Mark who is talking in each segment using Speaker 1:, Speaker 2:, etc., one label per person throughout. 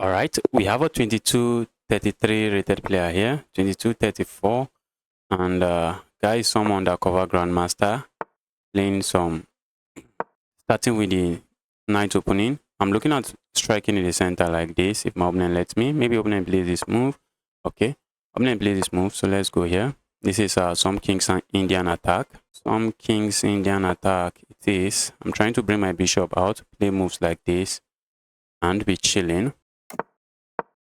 Speaker 1: All right, we have a 22-33 rated player here, 22-34, and guy is some undercover grandmaster playing some, starting with the knight opening. I'm looking at striking in the center like this. If my opponent lets me, maybe opponent plays this move. Okay, opponent plays this move, so let's go here. This is some King's Indian attack. Some King's Indian attack it is. I'm trying to bring my bishop out, play moves like this, and be chilling.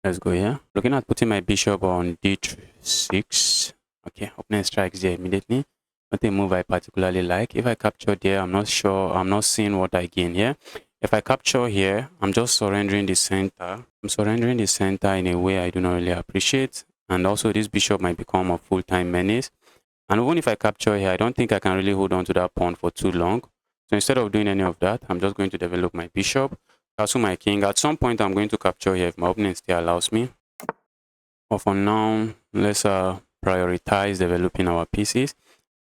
Speaker 1: Let's go here. Looking at putting my bishop on d6. Okay, opponent strikes there immediately. Not a move I particularly like. If I capture there, I'm not sure. I'm not seeing what I gain here. If I capture here, I'm just surrendering the center. I'm surrendering the center in a way I do not really appreciate. And also, this bishop might become a full-time menace. And even if I capture here, I don't think I can really hold on to that pawn for too long. So instead of doing any of that, I'm just going to develop my bishop. Castle my king. At some point, I'm going to capture here if my opponent still allows me. But for now, let's prioritize developing our pieces.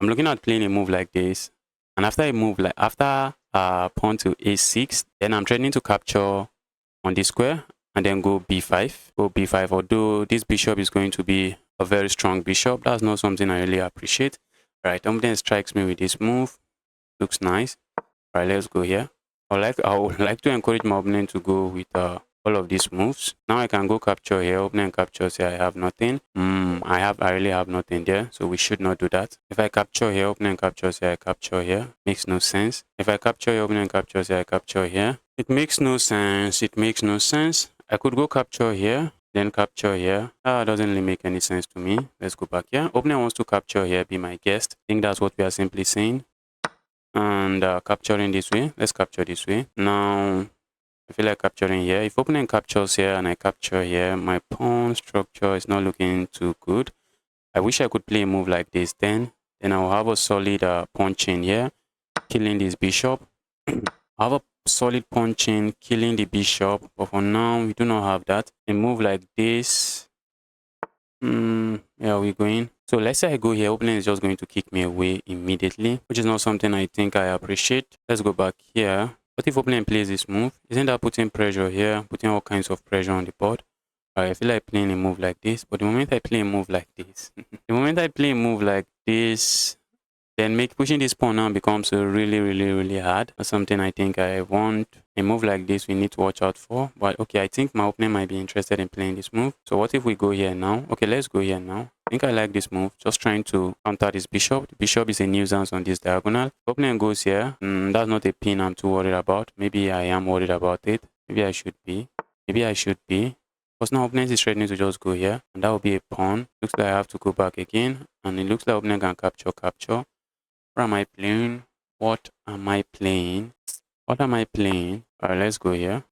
Speaker 1: I'm looking at playing a move like this. And after a move like after pawn to a6, then I'm threatening to capture on this square and then go b5. Go b5. Although this bishop is going to be a very strong bishop, that's not something I really appreciate. All right, opponent strikes me with this move. Looks nice. All right, let's go here. I would like to encourage my opponent to go with all of these moves. Now I can go capture here. Opponent captures here. I have nothing. I really have nothing there. So we should not do that. If I capture here, opponent captures here. I capture here. Makes no sense. If I capture here, opponent captures here. I capture here. It makes no sense. It makes no sense. I could go capture here. Then capture here. Doesn't really make any sense to me. Let's go back here. Opponent wants to capture here. Be my guest. I think that's what we are simply saying. And capturing this way. Let's capture this way. Now, I feel like capturing here. If opponent captures here and I capture here, my pawn structure is not looking too good. I wish I could play a move like this. Then I'll have a solid pawn chain here, killing this bishop. I have a solid pawn chain, killing the bishop. But for now, we do not have that. A move like this. Yeah, we're going. So let's say I go here, opponent is just going to kick me away immediately, which is not something I think I appreciate. Let's go back here. What if opponent plays this move? Isn't that putting pressure here, putting all kinds of pressure on the board? I feel like playing a move like this, but the moment I play a move like this, then pushing this pawn now becomes really hard. That's something I think I want. A move like this we need to watch out for. But okay, I think my opponent might be interested in playing this move. So what if we go here now? Okay, let's go here now. I think I like this move. Just trying to counter this bishop. The bishop is a nuisance on this diagonal. Opponent goes here. That's not a pin I'm too worried about. Maybe I am worried about it. Maybe I should be. Because now opponent is threatening to just go here. And that will be a pawn. Looks like I have to go back again. And it looks like opponent can capture. What am I playing? What am I playing? Alright, let's go here.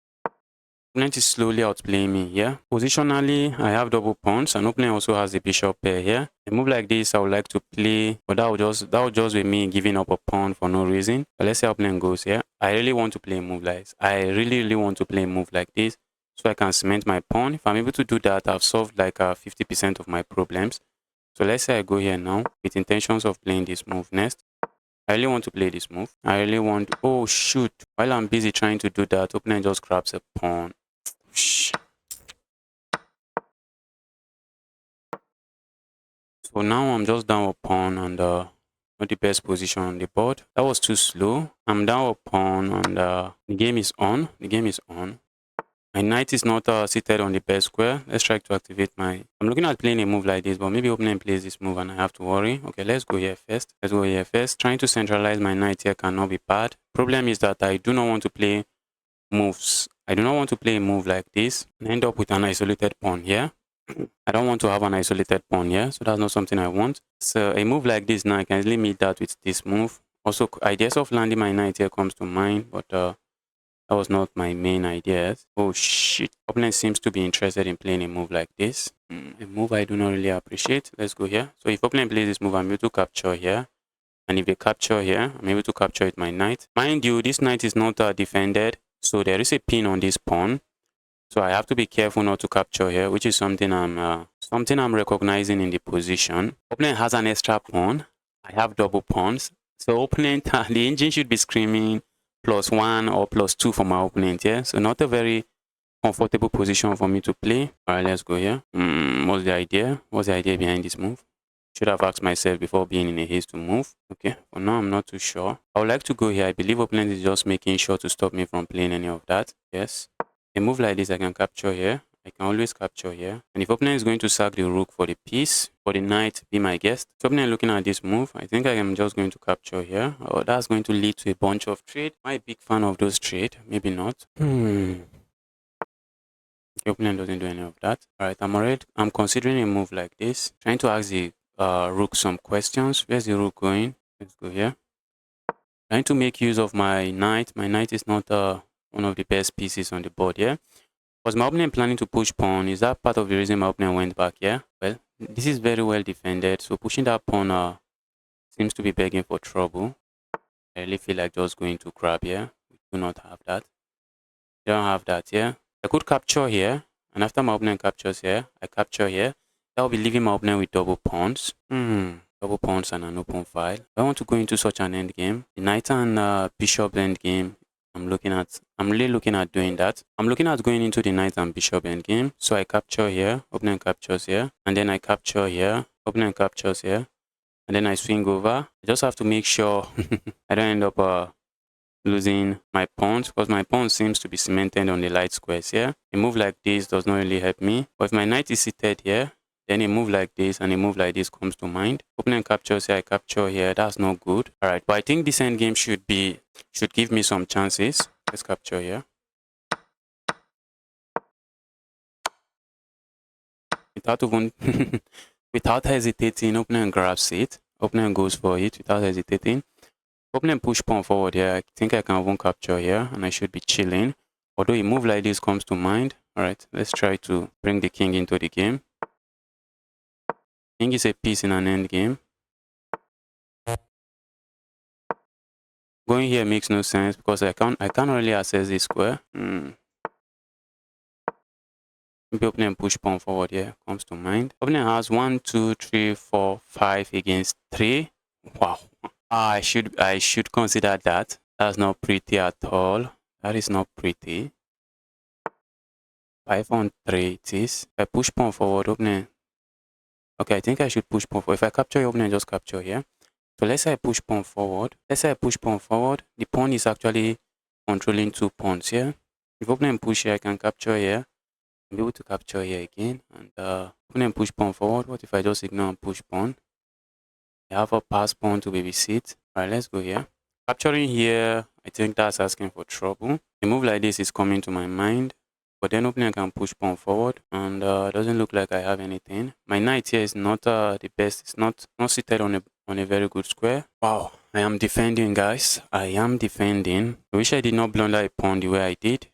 Speaker 1: Opponent is slowly outplaying me here. Positionally, I have double pawns, and opponent also has the bishop pair here. A move like this, I would like to play, but that would just be me giving up a pawn for no reason. But let's say opponent goes here. I really want to play a move like this. I really want to play a move like this, so I can cement my pawn. If I'm able to do that, I've solved like 50% of my problems. So let's say I go here now with intentions of playing this move next. I really want to play this move. Oh shoot. While I'm busy trying to do that, opponent just grabs a pawn. So now I'm just down a pawn and not the best position on the board. That was too slow. I'm down a pawn and the game is on. My knight is not seated on the best square. Let's try to activate my... I'm looking at playing a move like this, but maybe opponent plays this move and I have to worry. Okay, let's go here first. Trying to centralize my knight here cannot be bad. Problem is that I do not want to play moves. I do not want to play a move like this and end up with an isolated pawn here. I don't want to have an isolated pawn here, so that's not something I want. So a move like this now, I can easily meet that with this move. Also, ideas of landing my knight here comes to mind, but that was not my main idea. Oh shit. Opponent seems to be interested in playing a move like this. A move I do not really appreciate. Let's go here. So if opponent plays this move, I'm able to capture here. And if they capture here, I'm able to capture with my knight. Mind you, this knight is not defended. So there is a pin on this pawn. So I have to be careful not to capture here, which is something I'm recognizing in the position. Opponent has an extra pawn. I have double pawns. So opponent, the engine should be screaming +1 or +2 for my opponent here. So not a very comfortable position for me to play. All right, let's go here. What's the idea? What's the idea behind this move? Should have asked myself before being in a haste to move. Okay, for now I'm not too sure. I would like to go here. I believe opponent is just making sure to stop me from playing any of that. Yes. A move like this I can capture here. I can always capture here. And if opponent is going to sack the rook for the piece, for the knight, be my guest. So opponent looking at this move, I think I am just going to capture here. Oh, that's going to lead to a bunch of trade. Am I a big fan of those trade? Maybe not. The opponent doesn't do any of that. Alright, I'm considering a move like this. Trying to ask the rook some questions. Where's the rook going? Let's go here. Trying to make use of my knight. My knight is not one of the best pieces on the board here. Was my opponent planning to push pawn? Is that part of the reason my opponent went back here? Well, this is very well defended. So pushing that pawn seems to be begging for trouble. I really feel like just going to grab here. We do not have that. We don't have that here. I could capture here. And after my opponent captures here, I capture here. That will be leaving my opponent with double pawns. Double pawns and an open file. I want to go into such an end game. The knight and bishop end game. I'm really looking at doing that. I'm looking at going into the knight and bishop end game. So I capture here, opponent captures here, and then I capture here, opponent captures here, and then I swing over. I just have to make sure I don't end up losing my pawns, because my pawn seems to be cemented on the light squares here. A move like this does not really help me. But if my knight is seated here, then a move like this and a move like this comes to mind. Opponent captures here, I capture here. That's not good. All right, but I think this endgame should give me some chances. Let's capture here. Without even without hesitating, opponent grabs it. Opponent goes for it without hesitating. Opponent push pawn forward here. I think I can even capture here, and I should be chilling. Although a move like this comes to mind. All right, let's try to bring the king into the game. King is a piece in an end game. Going here makes no sense because I can't really access this square. Maybe opponent push pawn forward here comes to mind. Opponent has 1, 2, 3, 4, 5 against 3. Wow. I should consider that. That's not pretty at all. That is not pretty. 5 on 3 it is. If I push pawn forward, opponent. Okay, I think I should push pawn forward. If I capture your opponent, just capture here. So let's say I push pawn forward. Let's say I push pawn forward. The pawn is actually controlling 2 pawns here. If opponent push here, I can capture here. I'll be able to capture here again. And opponent push pawn forward. What if I just ignore and push pawn? I have a pass pawn to babysit. Alright, let's go here. Capturing here, I think that's asking for trouble. A move like this is coming to my mind. But then opponent can push pawn forward, and doesn't look like I have anything. My knight here is not the best. It's not seated on a very good square. Wow, I am defending, guys. I am defending. I wish I did not blunder a pawn the way I did.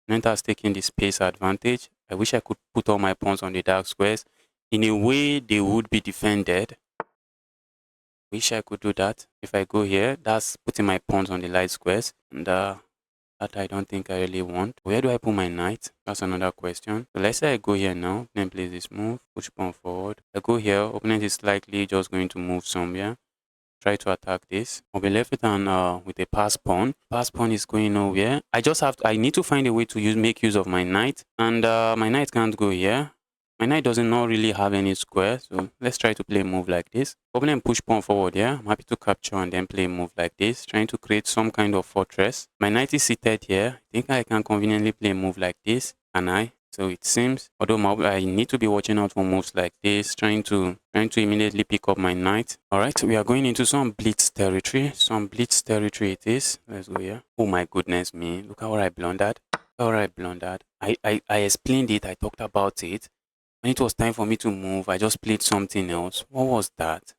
Speaker 1: Opponent has taken the space advantage. I wish I could put all my pawns on the dark squares. In a way, they would be defended. Wish I could do that. If I go here, that's putting my pawns on the light squares, and that I don't think I really want. Where do I put my knight? That's another question. So let's say I go here now. Then place this move. Push pawn forward. I go here. Opponent is likely just going to move somewhere. Try to attack this. I'll be left with a pass pawn. Pass pawn is going nowhere. I need to find a way to make use of my knight. And my knight can't go here. My knight does not really have any square, so let's try to play a move like this. Opponent push pawn forward here. I'm happy to capture and then play a move like this, trying to create some kind of fortress. My knight is seated here. I think I can conveniently play a move like this. Can I? So it seems, although I need to be watching out for moves like this, trying to immediately pick up my knight. All right, we are going into some blitz territory. Some blitz territory it is. Let's go here. Oh my goodness me! Look at what I blundered. I explained it. I talked about it. When it was time for me to move, I just played something else. What was that?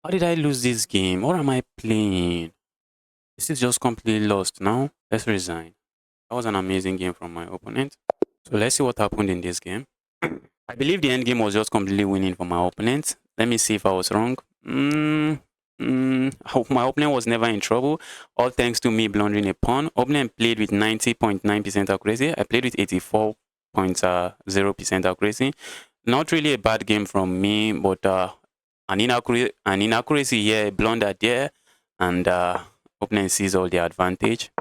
Speaker 1: How did I lose this game? What am I playing? This is just completely lost now. Let's resign. That was an amazing game from my opponent. So let's see what happened in this game. I believe the end game was just completely winning for my opponent. Let me see if I was wrong. My opponent was never in trouble, all thanks to me blundering a pawn. Opponent played with 90.9% accuracy. I played with 84.0% accuracy. Not really a bad game from me, but an inaccuracy here, a blunder there, and opponent sees all the advantage.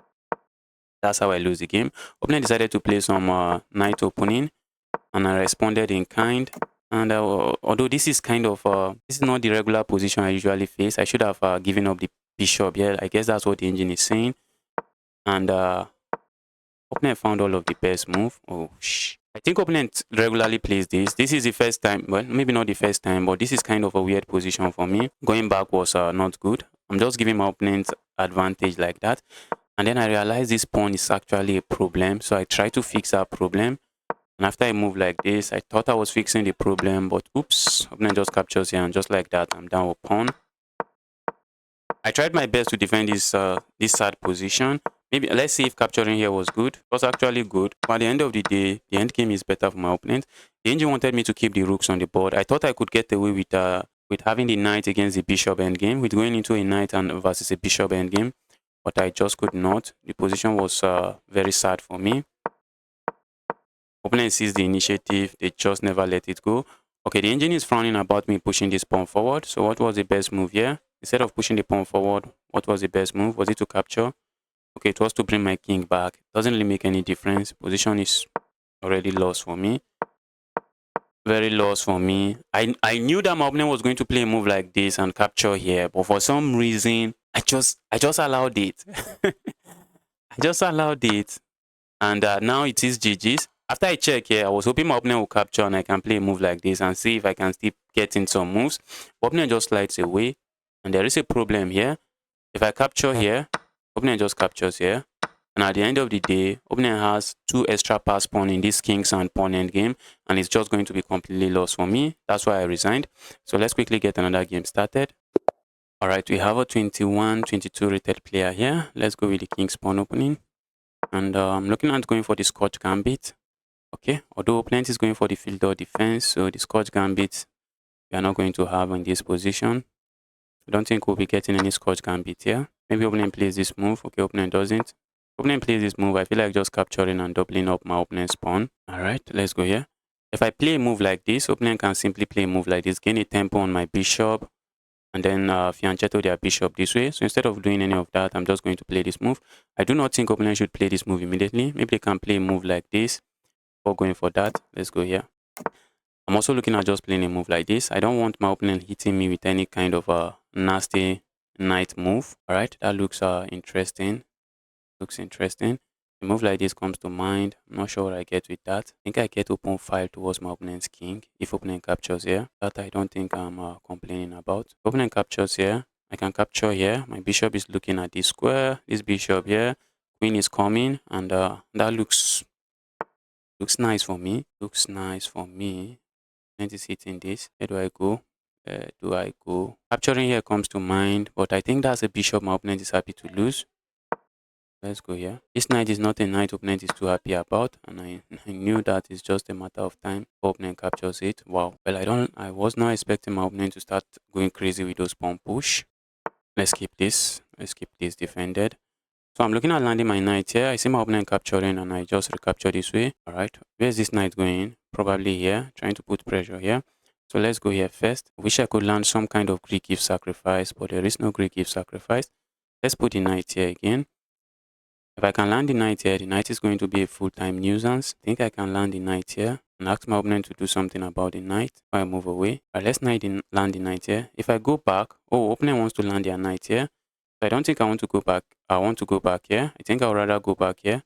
Speaker 1: That's how I lose the game. Opponent decided to play some knight opening, and I responded in kind. And although this is kind of this is not the regular position I usually face, I should have given up the bishop. Yeah, I guess that's what the engine is saying. And opponent found all of the best move. Oh, I think opponent regularly plays this. This is the first time, well, maybe not the first time, but this is kind of a weird position for me. Going back was not good. I'm just giving my opponent advantage like that. And then I realized this pawn is actually a problem. So I try to fix that problem. And after I move like this, I thought I was fixing the problem, but oops, opponent just captures here, and just like that, I'm down with pawn. I tried my best to defend this sad position. Maybe let's see if capturing here was good. It was actually good. But at the end of the day, the end game is better for my opponent. The engine wanted me to keep the rooks on the board. I thought I could get away with having the knight against the bishop endgame, with going into a knight and versus a bishop endgame, but I just could not. The position was very sad for me. Opponent sees the initiative, they just never let it go. Okay, the engine is frowning about me pushing this pawn forward. So what was the best move here? Instead of pushing the pawn forward, what was the best move? Was it to capture? Okay, it was to bring my king back. Doesn't really make any difference. Position is already lost for me. Very lost for me. I knew that my opponent was going to play a move like this and capture here, but for some reason, I just allowed it. I just allowed it. And now it is GG's. After I check here, I was hoping my opponent will capture and I can play a move like this and see if I can still get in some moves. But opponent just slides away. And there is a problem here. If I capture here, opponent just captures here. And at the end of the day, opponent has 2 extra pass pawn in this king's and pawn endgame. And it's just going to be completely lost for me. That's why I resigned. So let's quickly get another game started. Alright, we have a 21-22 rated player here. Let's go with the king's pawn opening. And I'm looking at going for the Scotch Gambit. Okay, although opponent is going for the field door defense, so the Scotch Gambit we are not going to have in this position. I don't think we'll be getting any Scotch Gambit here. Maybe opponent plays this move. Okay, opponent doesn't. Opponent plays this move. I feel like just capturing and doubling up my opponent's pawn. Alright, let's go here. If I play a move like this, opponent can simply play a move like this, gain a tempo on my bishop, and then fianchetto their bishop this way. So instead of doing any of that, I'm just going to play this move. I do not think opponent should play this move immediately. Maybe they can play a move like this before going for that. Let's go here. I'm also looking at just playing a move like this. I don't want my opponent hitting me with any kind of a nasty knight move. All right, that looks interesting. Looks interesting. A move like this comes to mind. I'm not sure what I get with that. I think I get open file towards my opponent's king if opponent captures here. That I don't think I'm complaining about. If opponent captures here, I can capture here. My bishop is looking at this square. This bishop here. Queen is coming, and that looks nice for me. Looks nice for me. Opponent is hitting this. Where do I go? Do I go? Capturing here comes to mind, but I think that's a bishop my opponent is happy to lose. Let's go here. This knight is not a knight opponent is too happy about, and I knew that it's just a matter of time before opponent captures it. Wow. Well, I was not expecting my opponent to start going crazy with those pawn push. Let's keep this. Let's keep this defended. So I'm looking at landing my knight here. I see my opponent capturing, and I just recapture this way. All right. Where's this knight going? Probably here, trying to put pressure here. So let's go here first. I wish I could land some kind of Greek if sacrifice, but there is no Greek if sacrifice. Let's put the knight here again. If I can land the knight here, the knight is going to be a full-time nuisance. I think I can land the knight here and ask my opponent to do something about the knight before I move away. All right, let's land the knight here. If I go back, oh, opponent wants to land their knight here. So I don't think I want to go back. I want to go back here. I think I'll rather go back here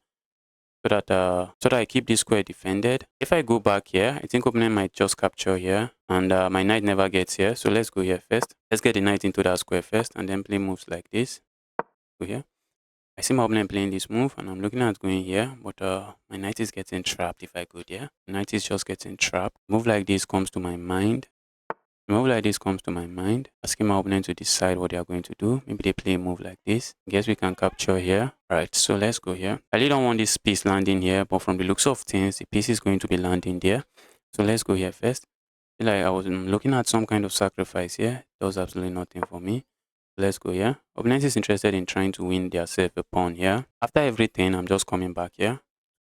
Speaker 1: so that I keep this square defended. If I go back here, I think opponent might just capture here, and my knight never gets here. So let's go here first. Let's get the knight into that square first, and then play moves like this. Go here. I see my opponent playing this move, and I'm looking at going here, but my knight is getting trapped if I go there. The knight is just getting trapped. Move like this comes to my mind. A move like this comes to my mind. Asking my opponent to decide what they are going to do. Maybe they play a move like this. Guess we can capture here. Alright, so let's go here. I really don't want this piece landing here, but from the looks of things, the piece is going to be landing there. So let's go here first. I feel like I was looking at some kind of sacrifice here. It does absolutely nothing for me. Let's go here. Opponent is interested in trying to win themselves a pawn here. After everything, I'm just coming back here.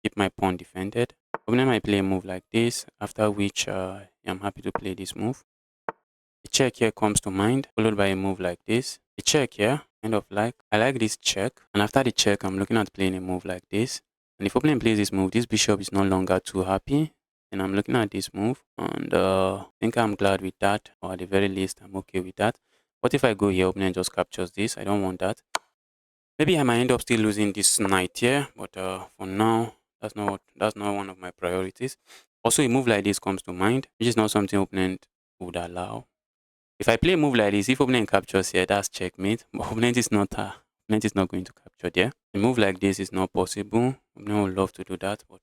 Speaker 1: Keep my pawn defended. Opponent might play a move like this, after which I'm happy to play this move. A check here comes to mind, followed by a move like this. A check here, kind of like. I like this check, and after the check, I'm looking at playing a move like this. And if opponent plays this move, this bishop is no longer too happy. And I'm looking at this move, and I think I'm glad with that, or at the very least, I'm okay with that. What if I go here, opponent just captures this? I don't want that. Maybe I might end up still losing this knight here, but for now, that's not one of my priorities. Also, a move like this comes to mind, which is not something opponent would allow. If I play a move like this, if opponent captures here, that's checkmate. But opponent is not going to capture there. A move like this is not possible. Opponent would love to do that, but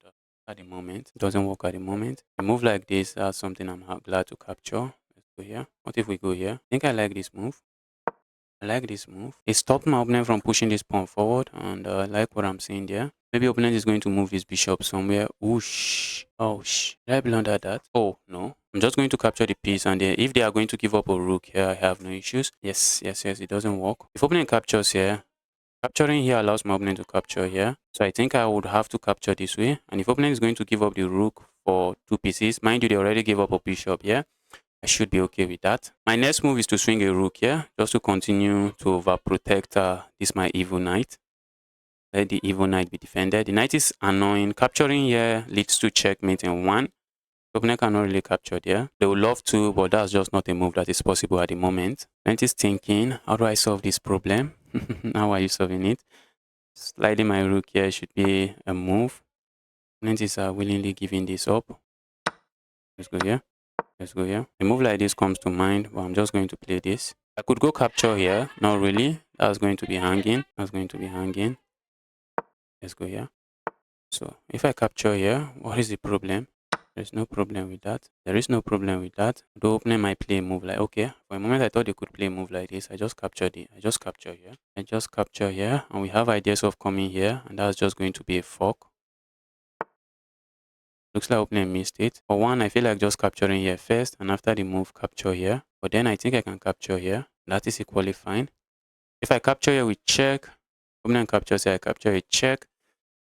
Speaker 1: at the moment, it doesn't work at the moment. A move like this, that's something I'm glad to capture. Let's go here. What if we go here? I think I like this move. I like this move. It stopped my opponent from pushing this pawn forward, and I like what I'm seeing there. Maybe opponent is going to move his bishop somewhere. Whoosh. Oh, did I blunder that? Oh, no. I'm just going to capture the piece, and then if they are going to give up a rook here, I have no issues. Yes, it doesn't work. If opponent captures here, capturing here allows my opponent to capture here. So I think I would have to capture this way. And if opponent is going to give up the rook for 2 pieces, mind you, they already gave up a bishop here. I should be okay with that. My next move is to swing a rook here, just to continue to overprotect this my evil knight. Let the evil knight be defended. The knight is annoying. Capturing here leads to checkmate in 1. The opponent cannot really capture there. They would love to, but that's just not a move that is possible at the moment. Knight is thinking, how do I solve this problem? How are you solving it? Sliding my rook here should be a move. Opponent is willingly giving this up. Let's go here. Let's go here. A move like this comes to mind, but I'm just going to play this. I could go capture here. Not really. That's going to be hanging. That's going to be hanging. Let's go here. So if I capture here, what is the problem? There's no problem with that. There is no problem with that. The opponent might play a move like, okay, for a moment I thought they could play a move like this. I just captured it. I just capture here. I just capture here. And we have ideas of coming here. And that's just going to be a fork. Looks like opponent missed it. For one, I feel like just capturing here first, and after the move, capture here. But then I think I can capture here. That is equally fine. If I capture here with check, opponent captures here, I capture a check.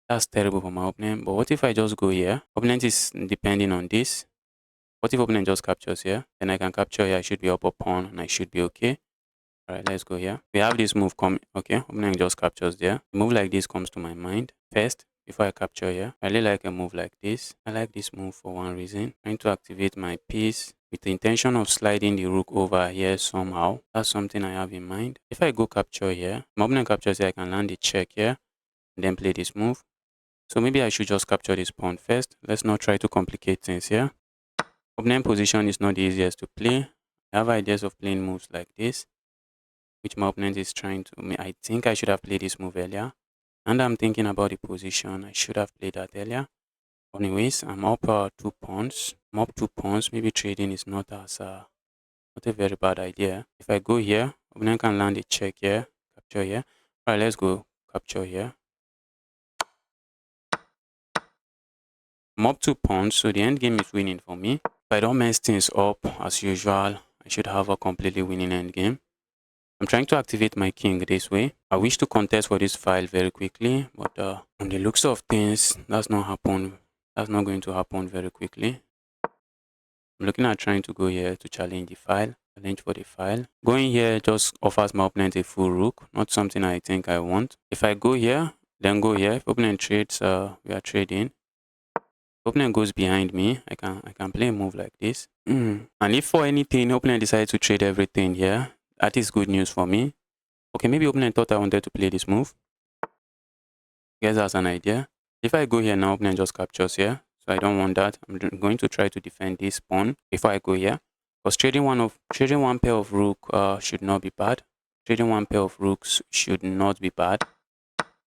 Speaker 1: That's terrible for my opponent. But what if I just go here? Opponent is depending on this. What if opponent just captures here? Then I can capture here. I should be up a pawn, and I should be okay. All right, let's go here. We have this move coming. Okay, opponent just captures there. A move like this comes to my mind first. Before I capture here, I really like a move like this. I like this move for one reason. Trying to activate my piece with the intention of sliding the rook over here somehow. That's something I have in mind. If I go capture here, my opponent captures here, I can land the check here and then play this move. So maybe I should just capture this pawn first. Let's not try to complicate things here. Opponent position is not the easiest to play. I have ideas of playing moves like this, which my opponent is trying to. I think I should have played this move earlier. And I'm thinking about the position. I should have played that earlier. Anyways, I'm up 2 pawns. I'm up 2 pawns. Maybe trading is not a very bad idea. If I go here, opponent can land a check here, capture here. Alright, let's go capture here. I'm up 2 pawns, so the end game is winning for me. If I don't mess things up as usual, I should have a completely winning end game. I'm trying to activate my king this way. I wish to contest for this file very quickly, but on the looks of things, that's not going to happen very quickly. I'm looking at trying to go here to challenge the file, challenge for the file. Going here just offers my opponent a full rook, not something I think I want. If I go here, then go here. If opponent trades, we are trading. If opponent goes behind me, I can play a move like this. And if for anything, opponent decides to trade everything here, that is good news for me. Okay, maybe opponent thought I wanted to play this move. Guess that's an idea. If I go here now, opponent just captures here. So I don't want that. I'm going to try to defend this pawn before I go here. Because trading one pair of rook should not be bad. Trading one pair of rooks should not be bad.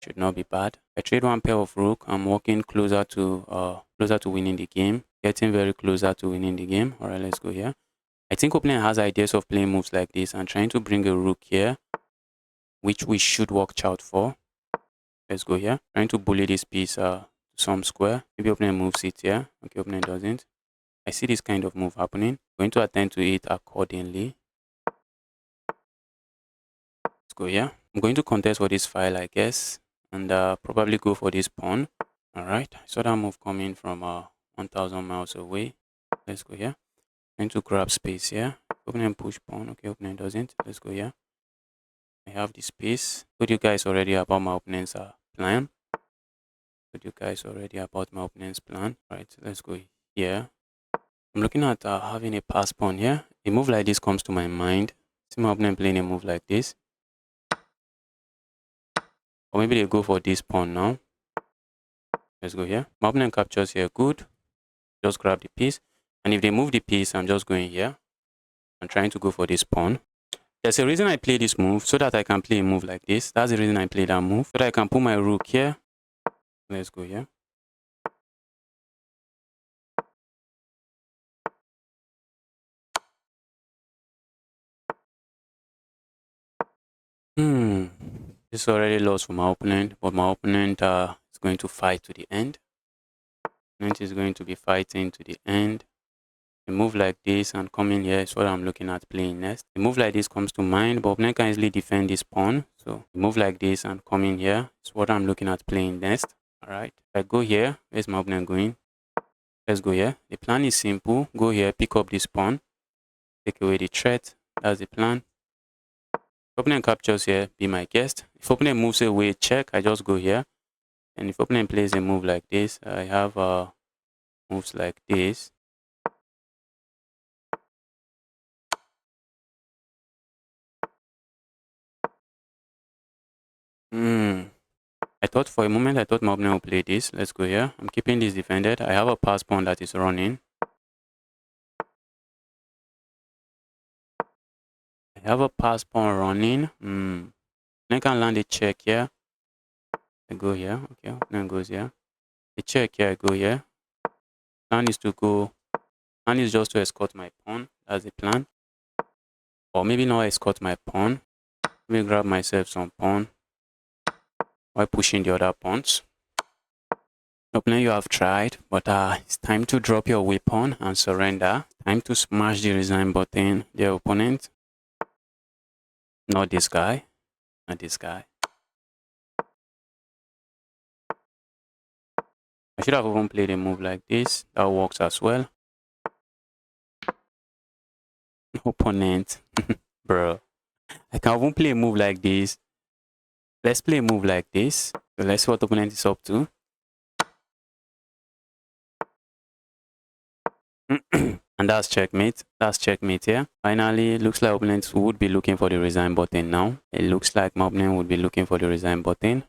Speaker 1: Should not be bad. I trade one pair of rook. I'm walking closer to winning the game. Getting very closer to winning the game. Alright, let's go here. I think opponent has ideas of playing moves like this and trying to bring a rook here, which we should watch out for. Let's go here. Trying to bully this piece to some square. Maybe opponent moves it here. Okay, opponent doesn't. I see this kind of move happening. Going to attend to it accordingly. Let's go here. I'm going to contest for this file, I guess, and probably go for this pawn. All right. I saw that move coming from 1,000 miles away. Let's go here. Going to grab space here. Opponent push pawn. Okay, opponent doesn't. Let's go here. I have the space. Told you guys already about my opponent's plan. Told you guys already about my opponent's plan. Right, let's go here. I'm looking at having a pass pawn here. A move like this comes to my mind. See my opponent playing a move like this. Or maybe they go for this pawn now. Let's go here. My opponent captures here. Good. Just grab the piece. And if they move the piece, I'm just going here. I'm trying to go for this pawn. There's a reason I play this move, so that I can play a move like this. That's the reason I play that move. So that I can put my rook here. Let's go here. This is already lost for my opponent, but my opponent is going to fight to the end. Opponent is going to be fighting to the end. A move like this and coming here is what I'm looking at playing next. A move like this comes to mind, but opponent can easily defend this pawn. So a move like this and coming here is what I'm looking at playing next. Alright, if I go here, where's my opponent going? Let's go here. The plan is simple. Go here, pick up this pawn, take away the threat. That's the plan. If opponent captures here, be my guest. If opponent moves away, check. I just go here. And if opponent plays a move like this, I have moves like this. I thought for a moment, I thought my opponent will play this. Let's go here. I'm keeping this defended. I have a pass pawn that is running. I have a pass pawn running. I can land a check here. I go here. Okay, then goes here. A check here. I go here. Plan is to go. Plan is just to escort my pawn. That's the plan. Or maybe not escort my pawn. Let me grab myself some pawn while pushing the other pawns. Opponent, you have tried, but it's time to drop your weapon and surrender. Time to smash the resign button. The opponent. Not this guy. Not this guy. I should have even played a move like this. That works as well. Opponent. Bro. I can even play a move like this. Let's play a move like this. So let's see what opponent is up to. And that's checkmate. That's checkmate here. Finally, looks like opponent would be looking for the resign button now. It looks like my opponent would be looking for the resign button.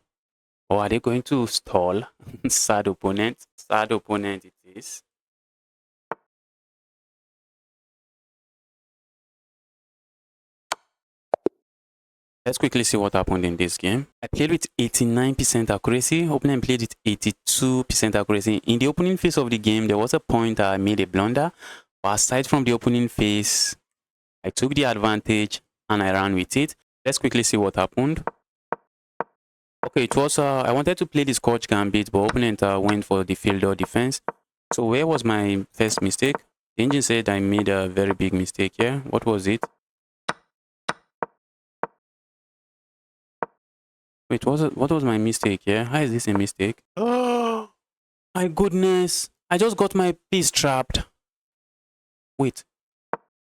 Speaker 1: Or are they going to stall? Sad opponent. Sad opponent it is. Let's quickly see what happened in this game. I played with 89% accuracy. Opponent played with 82% accuracy. In the opening phase of the game, there was a point I made a blunder. But aside from the opening phase, I took the advantage and I ran with it. Let's quickly see what happened. Okay, it was I wanted to play the Scotch Gambit, but opponent went for the fielder defense. So where was my first mistake? The engine said I made a very big mistake here. What was it? Wait, what was my mistake here? How is this a mistake? Oh my goodness! I just got my piece trapped. Wait,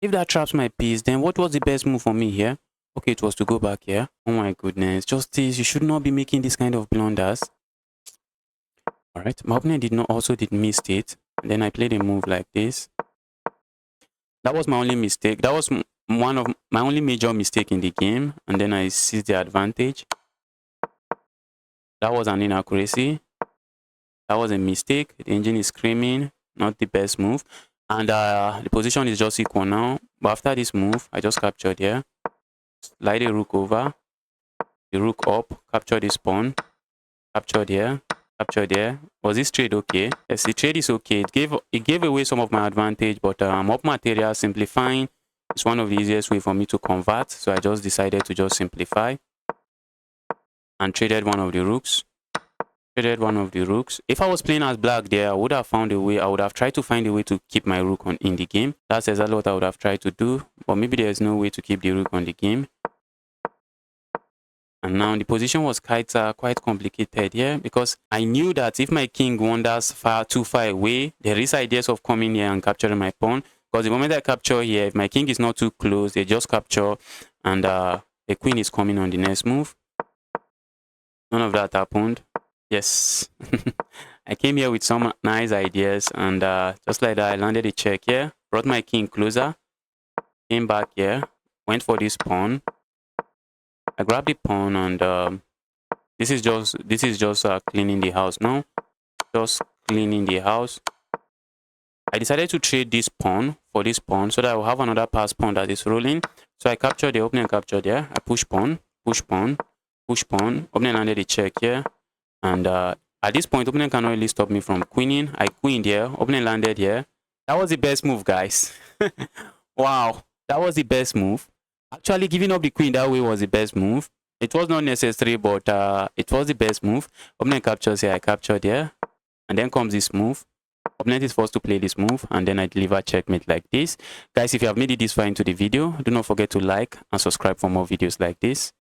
Speaker 1: if that traps my piece, then what was the best move for me here? Okay, it was to go back here. Oh my goodness, Justice, you should not be making this kind of blunders. Alright, my opponent did missed it. And then I played a move like this. That was my only mistake. That was one of my only major mistake in the game. And then I seized the advantage. That was an inaccuracy. That was a mistake. The engine is screaming. Not the best move. And the position is just equal now. But after this move, I just captured here. Slide the rook over. The rook up. Capture this pawn. Captured here. Captured here. Was this trade okay? Yes, the trade is okay. It gave away some of my advantage, but up material simplifying is one of the easiest way for me to convert. So I just decided to just simplify and traded one of the rooks. Traded one of the rooks. If I was playing as black there, I would have found a way. I would have tried to find a way to keep my rook in the game. That's exactly what I would have tried to do. But maybe there's no way to keep the rook on the game. And now the position was quite complicated here, because I knew that if my king wanders too far away, there is ideas of coming here and capturing my pawn. Because the moment I capture here, if my king is not too close, they just capture and the queen is coming on the next move. None of that happened. Yes. I came here with some nice ideas, and just like that, I landed a check here, brought my king closer, came back here, went for this pawn. I grabbed the pawn, and this is just cleaning the house now. Just cleaning the house. I decided to trade this pawn for this pawn so that I will have another pass pawn that is rolling. So I captured the opening, captured here. I push pawn, push pawn, push pawn. Opening landed a check here, and at this point, opening cannot really stop me from queening. I queened here. Opening landed here. That was the best move, guys. Wow, that was the best move. Actually, giving up the queen that way was the best move. It was not necessary, but it was the best move. Opening captures here. I captured here, and then comes this move. Opponent is forced to play this move, and then I deliver checkmate like this. Guys, if you have made it this far into the video, do not forget to like and subscribe for more videos like this.